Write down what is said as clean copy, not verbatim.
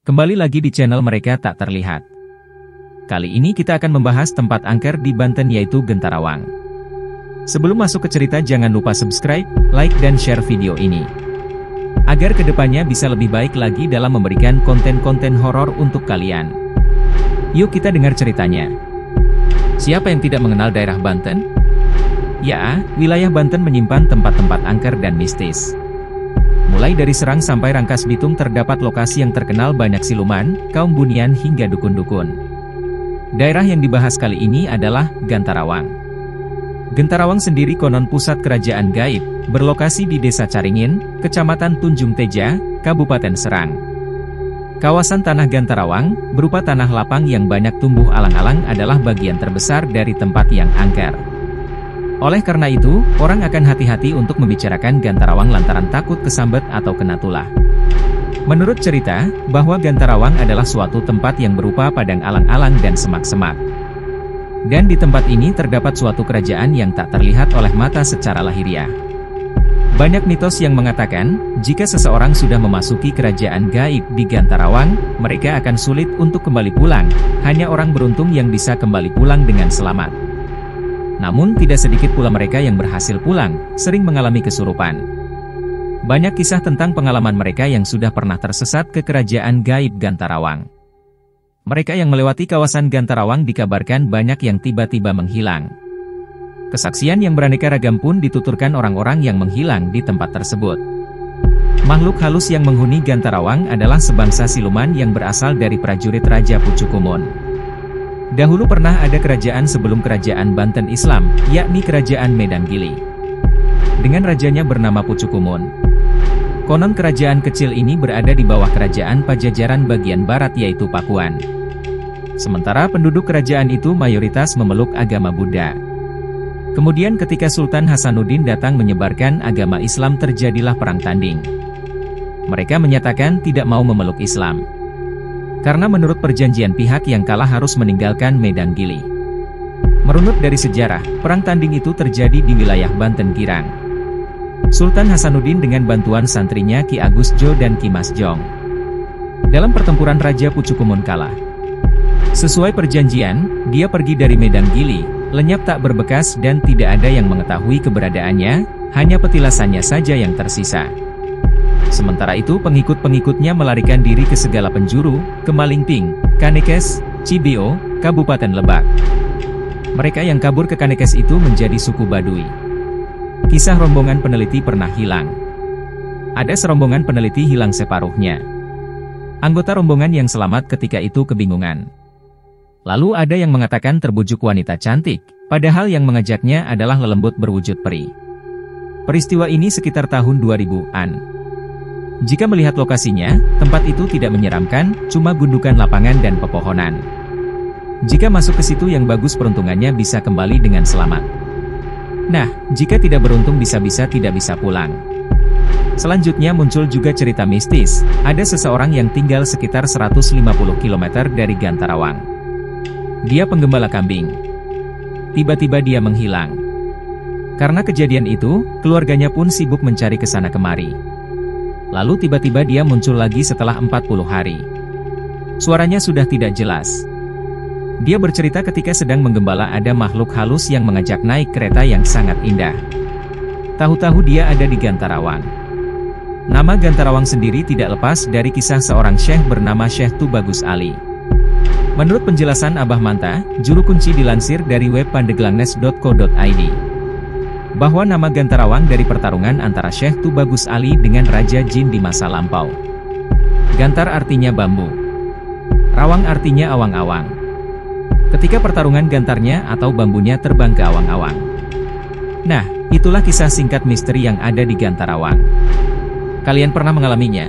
Kembali lagi di channel Mereka Tak Terlihat. Kali ini kita akan membahas tempat angker di Banten yaitu Gentarawang. Sebelum masuk ke cerita jangan lupa subscribe, like dan share video ini. Agar kedepannya bisa lebih baik lagi dalam memberikan konten-konten horor untuk kalian. Yuk kita dengar ceritanya. Siapa yang tidak mengenal daerah Banten? Ya, wilayah Banten menyimpan tempat-tempat angker dan mistis. Mulai dari Serang sampai Rangkas Bitung terdapat lokasi yang terkenal banyak siluman, kaum bunian hingga dukun-dukun. Daerah yang dibahas kali ini adalah Gentarawang. Gentarawang sendiri konon pusat kerajaan gaib, berlokasi di Desa Caringin, Kecamatan Tunjung Teja, Kabupaten Serang. Kawasan tanah Gentarawang, berupa tanah lapang yang banyak tumbuh alang-alang adalah bagian terbesar dari tempat yang angker. Oleh karena itu, orang akan hati-hati untuk membicarakan Gentarawang lantaran takut kesambet atau kena tulah. Menurut cerita, bahwa Gentarawang adalah suatu tempat yang berupa padang alang-alang dan semak-semak. Dan di tempat ini terdapat suatu kerajaan yang tak terlihat oleh mata secara lahiriah. Banyak mitos yang mengatakan, jika seseorang sudah memasuki kerajaan gaib di Gentarawang, mereka akan sulit untuk kembali pulang, hanya orang beruntung yang bisa kembali pulang dengan selamat. Namun tidak sedikit pula mereka yang berhasil pulang, sering mengalami kesurupan. Banyak kisah tentang pengalaman mereka yang sudah pernah tersesat ke kerajaan gaib Gentarawang. Mereka yang melewati kawasan Gentarawang dikabarkan banyak yang tiba-tiba menghilang. Kesaksian yang beraneka ragam pun dituturkan orang-orang yang menghilang di tempat tersebut. Makhluk halus yang menghuni Gentarawang adalah sebangsa siluman yang berasal dari prajurit Raja Pucukumun. Dahulu pernah ada kerajaan sebelum kerajaan Banten Islam, yakni kerajaan Medanggili. Dengan rajanya bernama Pucukumun. Konon kerajaan kecil ini berada di bawah kerajaan Pajajaran bagian barat yaitu Pakuan. Sementara penduduk kerajaan itu mayoritas memeluk agama Buddha. Kemudian ketika Sultan Hasanuddin datang menyebarkan agama Islam terjadilah perang tanding. Mereka menyatakan tidak mau memeluk Islam. Karena menurut perjanjian pihak yang kalah harus meninggalkan Medanggili. Merunut dari sejarah, perang tanding itu terjadi di wilayah Banten Girang. Sultan Hasanuddin dengan bantuan santrinya Ki Agus Jo dan Ki Mas Jong. Dalam pertempuran Raja Pucukumun kalah. Sesuai perjanjian, dia pergi dari Medanggili, lenyap tak berbekas dan tidak ada yang mengetahui keberadaannya, hanya petilasannya saja yang tersisa. Sementara itu pengikut-pengikutnya melarikan diri ke segala penjuru, ke Malingping, Kanekes, Cibio, Kabupaten Lebak. Mereka yang kabur ke Kanekes itu menjadi suku Baduy. Kisah rombongan peneliti pernah hilang. Ada serombongan peneliti hilang separuhnya. Anggota rombongan yang selamat ketika itu kebingungan. Lalu ada yang mengatakan terbujuk wanita cantik, padahal yang mengajaknya adalah lelembut berwujud peri. Peristiwa ini sekitar tahun 2000-an. Jika melihat lokasinya, tempat itu tidak menyeramkan, cuma gundukan lapangan dan pepohonan. Jika masuk ke situ yang bagus peruntungannya bisa kembali dengan selamat. Nah, jika tidak beruntung bisa-bisa tidak bisa pulang. Selanjutnya muncul juga cerita mistis, ada seseorang yang tinggal sekitar 150 km dari Gentarawang. Dia penggembala kambing. Tiba-tiba dia menghilang. Karena kejadian itu, keluarganya pun sibuk mencari kesana kemari. Lalu tiba-tiba dia muncul lagi setelah 40 hari. Suaranya sudah tidak jelas. Dia bercerita ketika sedang menggembala ada makhluk halus yang mengajak naik kereta yang sangat indah. Tahu-tahu dia ada di Gentarawang. Nama Gentarawang sendiri tidak lepas dari kisah seorang syekh bernama Syekh Tubagus Ali. Menurut penjelasan Abah Manta, juru kunci dilansir dari web pandeglangnes.co.id. Bahwa nama Gentarawang dari pertarungan antara Syekh Tubagus Ali dengan Raja Jin di masa lampau. Gantar artinya bambu. Rawang artinya awang-awang. Ketika pertarungan gantarnya atau bambunya terbang ke awang-awang. Nah, itulah kisah singkat misteri yang ada di Gentarawang. Kalian pernah mengalaminya?